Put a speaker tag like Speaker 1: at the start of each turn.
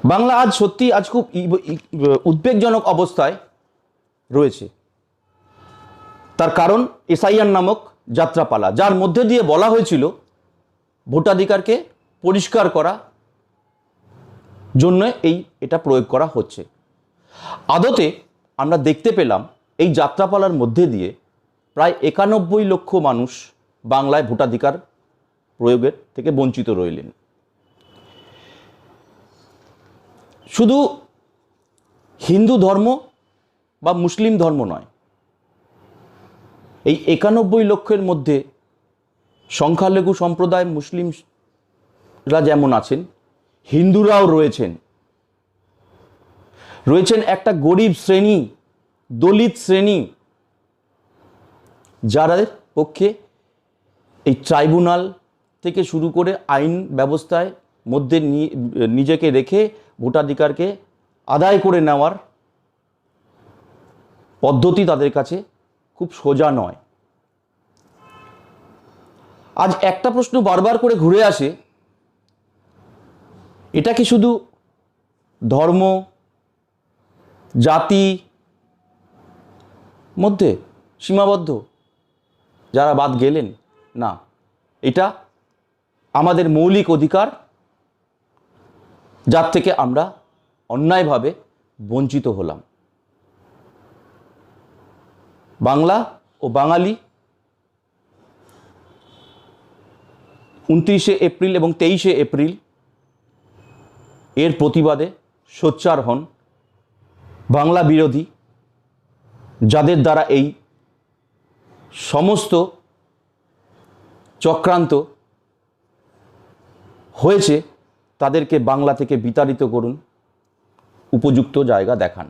Speaker 1: বাংলা আজ সত্যি আজ খুব উদ্বেগজনক অবস্থায় রয়েছে। তার কারণ এসআইআর নামক যাত্রাপালা, যার মধ্যে দিয়ে বলা হয়েছিল ভোটাধিকারকে পরিষ্কার করা জন্য এটা প্রয়োগ করা হচ্ছে। আদতে আমরা দেখতে পেলাম এই যাত্রাপালার মধ্যে দিয়ে প্রায় 91 লক্ষ মানুষ বাংলায় ভোটাধিকার প্রয়োগের থেকে বঞ্চিত রইলেন। শুধু হিন্দু ধর্ম বা মুসলিম ধর্ম নয়, এই 91 লক্ষের মধ্যে সংখ্যালঘু সম্প্রদায় মুসলিমরা যেমন আছেন, হিন্দুরাও রয়েছেন। একটা গরিব শ্রেণী, দলিত শ্রেণী, যাদের পক্ষে এই ট্রাইব্যুনাল থেকে শুরু করে আইন ব্যবস্থায় মধ্যে নিজেকে রেখে ভোটাধিকারকে আদায় করে নেওয়ার পদ্ধতি তাদের কাছে খুব সোজা নয়। আজ একটা প্রশ্ন বারবার করে ঘুরে আসে, এটা কি শুধু ধর্ম জাতি মধ্যে সীমাবদ্ধ, যারা বাদ গেলেন? না, এটা আমাদের মৌলিক অধিকার, যার থেকে আমরা অন্যায়ভাবে বঞ্চিত হলাম। বাংলা ও বাঙালি 29শে এপ্রিল এবং 23শে এপ্রিল এর প্রতিবাদে সোচ্চার হন বাংলা বিরোধী, যাদের দ্বারা এই সমস্ত চক্রান্ত হয়েছে, তাদেরকে বাংলা থেকে বিতাড়িত করুন, উপযুক্ত জায়গা দেখান।